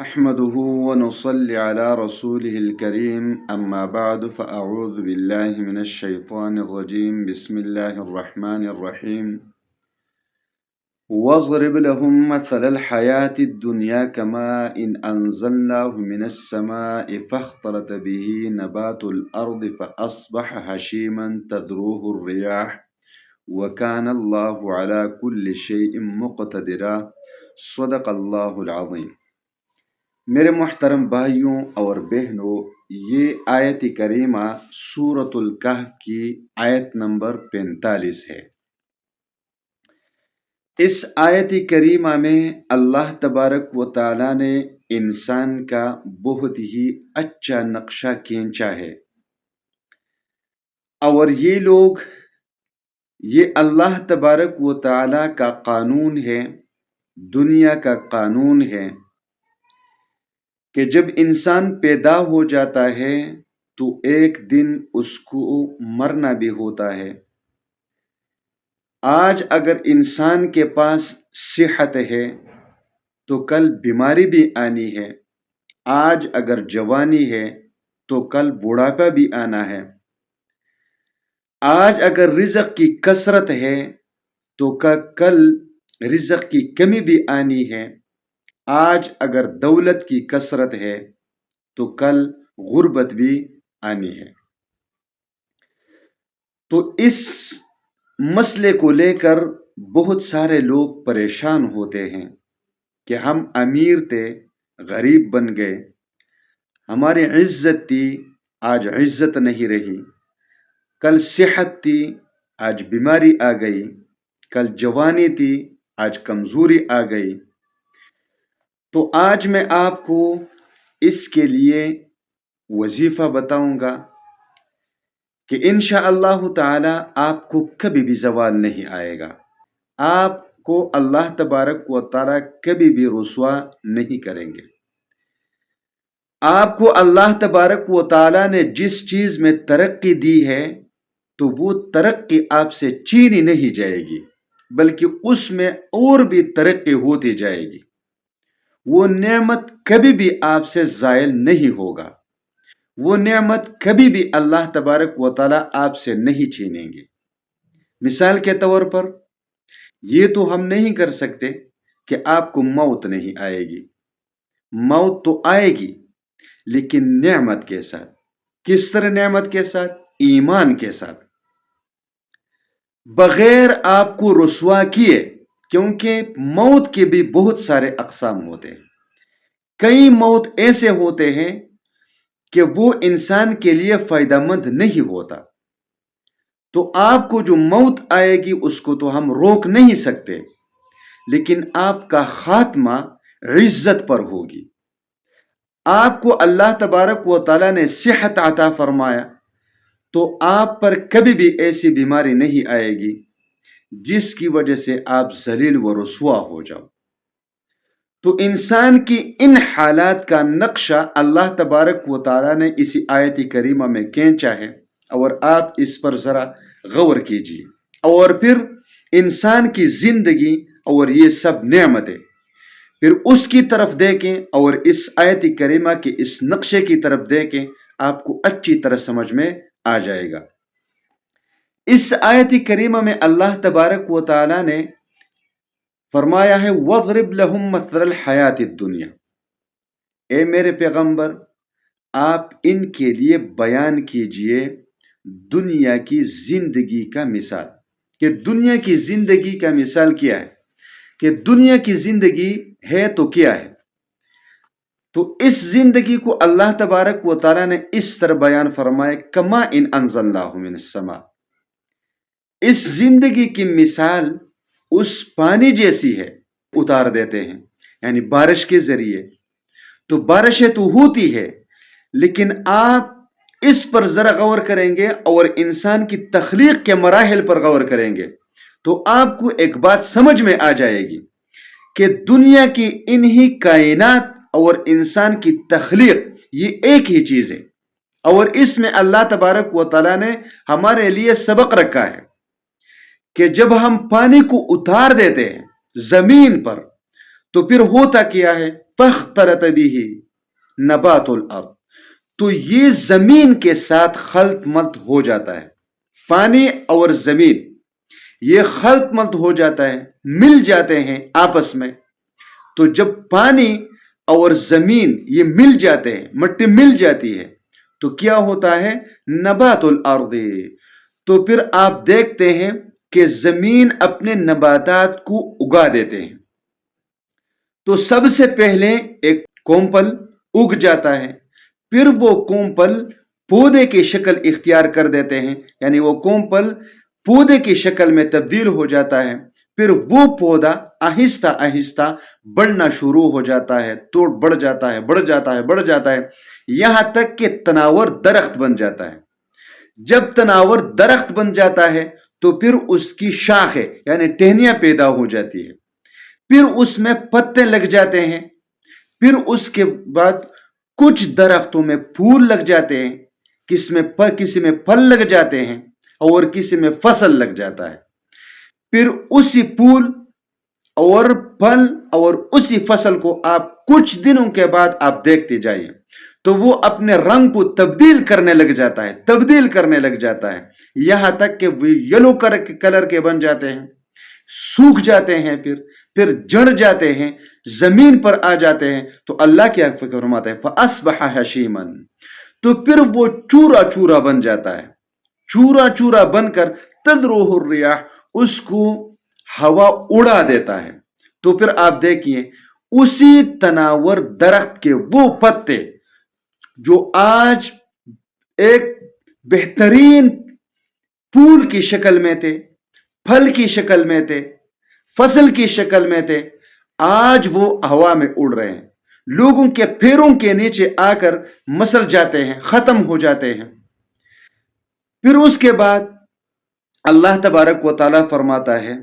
نحمده ونصلي على رسوله الكريم أما بعد فأعوذ بالله من الشيطان الرجيم بسم الله الرحمن الرحيم واضرب لهم مثل الحياة الدنيا كماء إن أنزلناه من السماء فاختلط به نبات الأرض فأصبح هشيما تذروه الرياح وكان الله على كل شيء مقتدرا صدق الله العظيم۔ میرے محترم بھائیوں اور بہنوں، یہ آیت کریمہ سورۃ الکہف کی آیت نمبر 45 ہے۔ اس آیت کریمہ میں اللہ تبارک و تعالی نے انسان کا بہت ہی اچھا نقشہ کھینچا ہے، اور یہ اللہ تبارک و تعالی کا قانون ہے، دنیا کا قانون ہے کہ جب انسان پیدا ہو جاتا ہے تو ایک دن اس کو مرنا بھی ہوتا ہے۔ آج اگر انسان کے پاس صحت ہے تو کل بیماری بھی آنی ہے، آج اگر جوانی ہے تو کل بڑھاپا بھی آنا ہے، آج اگر رزق کی کثرت ہے تو کل رزق کی کمی بھی آنی ہے، آج اگر دولت کی کثرت ہے تو کل غربت بھی آنی ہے۔ تو اس مسئلے کو لے کر بہت سارے لوگ پریشان ہوتے ہیں کہ ہم امیر تھے، غریب بن گئے، ہماری عزت تھی، آج عزت نہیں رہی، کل صحت تھی، آج بیماری آ گئی، کل جوانی تھی، آج کمزوری آ گئی۔ تو آج میں آپ کو اس کے لیے وظیفہ بتاؤں گا کہ انشاءاللہ تعالی آپ کو کبھی بھی زوال نہیں آئے گا، آپ کو اللہ تبارک و تعالی کبھی بھی رسوا نہیں کریں گے۔ آپ کو اللہ تبارک و تعالی نے جس چیز میں ترقی دی ہے تو وہ ترقی آپ سے چھینی نہیں جائے گی، بلکہ اس میں اور بھی ترقی ہوتی جائے گی۔ وہ نعمت کبھی بھی آپ سے زائل نہیں ہوگا، وہ نعمت کبھی بھی اللہ تبارک و تعالی آپ سے نہیں چھینیں گے۔ مثال کے طور پر یہ تو ہم نہیں کر سکتے کہ آپ کو موت نہیں آئے گی، موت تو آئے گی لیکن نعمت کے ساتھ۔ کس طرح نعمت کے ساتھ؟ ایمان کے ساتھ، بغیر آپ کو رسوا کیے، کیونکہ موت کے بھی بہت سارے اقسام ہوتے ہیں۔ کئی موت ایسے ہوتے ہیں کہ وہ انسان کے لیے فائدہ مند نہیں ہوتا، تو آپ کو جو موت آئے گی اس کو تو ہم روک نہیں سکتے، لیکن آپ کا خاتمہ عزت پر ہوگی۔ آپ کو اللہ تبارک و تعالی نے صحت عطا فرمایا تو آپ پر کبھی بھی ایسی بیماری نہیں آئے گی جس کی وجہ سے آپ ذلیل و رسوا ہو جاؤ۔ تو انسان کی ان حالات کا نقشہ اللہ تبارک و تعالی نے اسی آیت کریمہ میں کھینچا ہے، اور آپ اس پر ذرا غور کیجیے، اور پھر انسان کی زندگی اور یہ سب نعمتیں پھر اس کی طرف دیکھیں، اور اس آیت کریمہ کے اس نقشے کی طرف دیکھیں، آپ کو اچھی طرح سمجھ میں آ جائے گا۔ اس آیت کریمہ میں اللہ تبارک و تعالی نے فرمایا ہے وَاضْرِبْ لَهُمْ مَثَلَ الْحَيَاةِ الدُّنْيَا، اے میرے پیغمبر آپ ان کے لیے بیان کیجئے دنیا کی زندگی کا مثال، کہ دنیا کی زندگی کا مثال کیا ہے، کہ دنیا کی زندگی ہے تو کیا ہے۔ تو اس زندگی کو اللہ تبارک و تعالی نے اس طرح بیان فرمائے کما ان انزلناہ من السماء، اس زندگی کی مثال اس پانی جیسی ہے، اتار دیتے ہیں یعنی بارش کے ذریعے، تو بارشیں تو ہوتی ہے، لیکن آپ اس پر ذرا غور کریں گے اور انسان کی تخلیق کے مراحل پر غور کریں گے تو آپ کو ایک بات سمجھ میں آ جائے گی کہ دنیا کی انہی کائنات اور انسان کی تخلیق یہ ایک ہی چیز ہے، اور اس میں اللہ تبارک و تعالی نے ہمارے لیے سبق رکھا ہے کہ جب ہم پانی کو اتار دیتے ہیں زمین پر تو پھر ہوتا کیا ہے؟ فاختلط به نبات الارض، تو یہ زمین کے ساتھ خلط ملط ہو جاتا ہے، پانی اور زمین یہ خلط ملط ہو جاتا ہے، مل جاتے ہیں آپس میں۔ تو جب پانی اور زمین یہ مل جاتے ہیں، مٹی مل جاتی ہے، تو کیا ہوتا ہے؟ نبات الارض، تو پھر آپ دیکھتے ہیں کہ زمین اپنے نباتات کو اگا دیتے ہیں۔ تو سب سے پہلے ایک کومپل اگ جاتا ہے، پھر وہ کومپل پودے کی شکل اختیار کر دیتے ہیں، یعنی وہ کومپل پودے کی شکل میں تبدیل ہو جاتا ہے، پھر وہ پودا آہستہ آہستہ بڑھنا شروع ہو جاتا ہے، تو بڑھ جاتا ہے، بڑھ جاتا ہے، بڑھ جاتا ہے، یہاں تک کہ تناور درخت بن جاتا ہے۔ جب تناور درخت بن جاتا ہے تو پھر اس کی شاخیں یعنی ٹہنیاں پیدا ہو جاتی ہے، پھر اس میں پتے لگ جاتے ہیں، پھر اس کے بعد کچھ درختوں میں پھول لگ جاتے ہیں، کسی میں پھل لگ جاتے ہیں اور کسی میں فصل لگ جاتا ہے۔ پھر اسی پھول اور پھل اور اسی فصل کو آپ کچھ دنوں کے بعد آپ دیکھتے جائیے تو وہ اپنے رنگ کو تبدیل کرنے لگ جاتا ہے، یہاں تک کہ وہ یلو کلر کے بن جاتے ہیں، سوکھ جاتے ہیں، پھر جڑ جاتے ہیں، زمین پر آ جاتے ہیں۔ تو اللہ کیا فرماتا ہے؟ فَأَصْبَحَ هَشِيمًا، تو پھر وہ چورا چورا بن جاتا ہے، چورا چورا بن کر تَذْرُوهُ الرِّياحُ، اس کو ہوا اڑا دیتا ہے۔ تو پھر آپ دیکھیے اسی تناور درخت کے وہ پتے جو آج ایک بہترین پھول کی شکل میں تھے، پھل کی شکل میں تھے، فصل کی شکل میں تھے، آج وہ ہوا میں اڑ رہے ہیں، لوگوں کے پیروں کے نیچے آ کر مسل جاتے ہیں، ختم ہو جاتے ہیں۔ پھر اس کے بعد اللہ تبارک و تعالیٰ فرماتا ہے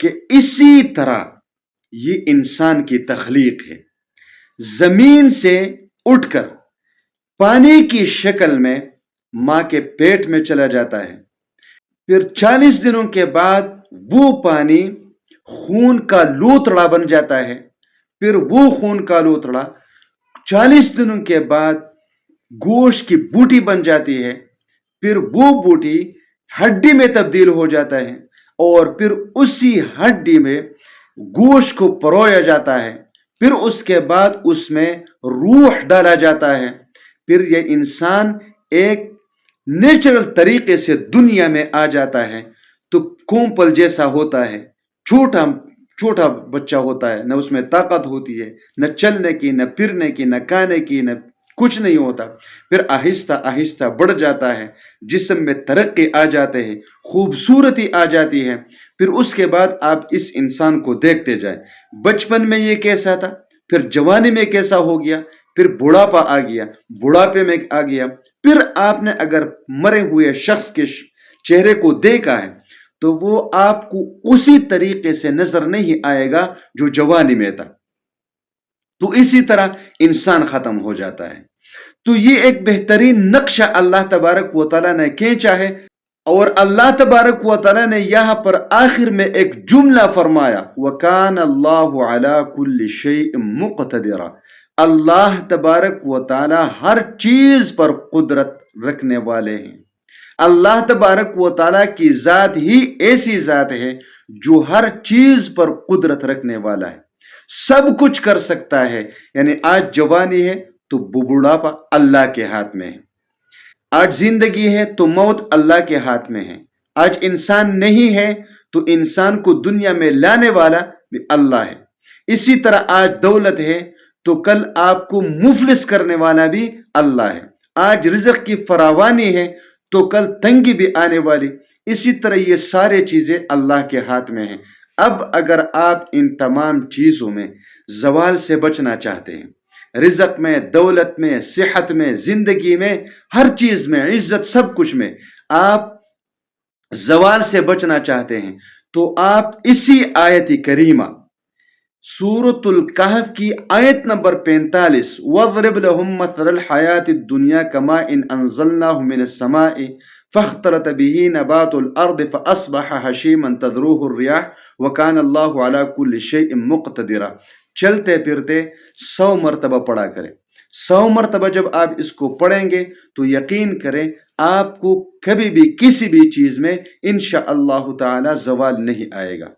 کہ اسی طرح یہ انسان کی تخلیق ہے، زمین سے اٹھ کر پانی کی شکل میں ماں کے پیٹ میں چلا جاتا ہے، پھر 40 دنوں کے بعد وہ پانی خون کا لوتڑا بن جاتا ہے، پھر وہ خون کا لوتڑا 40 دنوں کے بعد گوشت کی بوٹی بن جاتی ہے، پھر وہ بوٹی ہڈی میں تبدیل ہو جاتا ہے، اور پھر اسی ہڈی میں گوشت کو پرویا جاتا ہے، پھر اس کے بعد اس میں روح ڈالا جاتا ہے، پھر یہ انسان ایک نیچرل طریقے سے دنیا میں آ جاتا ہے، تو کومپل جیسا ہوتا ہے، چھوٹا بچہ ہوتا ہے، نہ اس میں طاقت ہوتی ہے، نہ چلنے کی، نہ پھرنے کی، نہ کھانے کی، نہ کچھ نہیں ہوتا، پھر آہستہ آہستہ بڑھ جاتا ہے، جسم میں ترقی آ جاتے ہیں، خوبصورتی آ جاتی ہے، پھر اس کے بعد آپ اس انسان کو دیکھتے جائیں، بچپن میں یہ کیسا تھا، پھر جوانی میں کیسا ہو گیا، پھر بڑھاپا آ گیا، بڑھاپے میں آ گیا، پھر آپ نے اگر مرے ہوئے شخص کے چہرے کو دیکھا ہے تو وہ آپ کو اسی طریقے سے نظر نہیں آئے گا جو جوانی میں تھا۔ تو اسی طرح انسان ختم ہو جاتا ہے۔ تو یہ ایک بہترین نقشہ اللہ تبارک و تعالیٰ نے کھینچا ہے، اور اللہ تبارک و تعالیٰ نے یہاں پر آخر میں ایک جملہ فرمایا، وَكَانَ اللَّهُ عَلَى كُلِّ شَيْءٍ مُقْتَدِرًا، اللہ تبارک و تعالیٰ ہر چیز پر قدرت رکھنے والے ہیں۔ اللہ تبارک و تعالیٰ کی ذات ہی ایسی ذات ہے جو ہر چیز پر قدرت رکھنے والا ہے، سب کچھ کر سکتا ہے۔ یعنی آج جوانی ہے تو بڑھاپا اللہ کے ہاتھ میں ہے، آج زندگی ہے تو موت اللہ کے ہاتھ میں ہے، آج انسان نہیں ہے تو انسان کو دنیا میں لانے والا بھی اللہ ہے، اسی طرح آج دولت ہے تو کل آپ کو مفلس کرنے والا بھی اللہ ہے، آج رزق کی فراوانی ہے تو کل تنگی بھی آنے والی، اسی طرح یہ سارے چیزیں اللہ کے ہاتھ میں ہیں۔ اب اگر آپ ان تمام چیزوں میں زوال سے بچنا چاہتے ہیں، رزق میں، دولت میں، صحت میں، زندگی میں، ہر چیز میں، عزت، سب کچھ میں آپ زوال سے بچنا چاہتے ہیں، تو آپ اسی آیت کریمہ سورۃ الکہف کی آیت نمبر 45 وَاضْرِبْ لَهُمْ مَثَلَ الْحَيَاةِ الدُّنْيَا كَمَاءٍ أَنزَلْنَاهُ مِنَ السَّمَاءِ فَاخْتَلَطَ بِهِ نَبَاتُ الْأَرْضِ فَأَصْبَحَ هَشِيمًا تَذْرُوهُ الرِّيَاحُ وَكَانَ اللَّهُ عَلَى كُلِّ شَيْءٍ مُقْتَدِرًا۔ چلتے پھرتے 100 مرتبہ پڑھا کریں. 100 مرتبہ جب آپ اس کو پڑھیں گے تو یقین کریں آپ کو کبھی بھی کسی بھی چیز میں انشاءاللہ تعالی زوال نہیں آئے گا.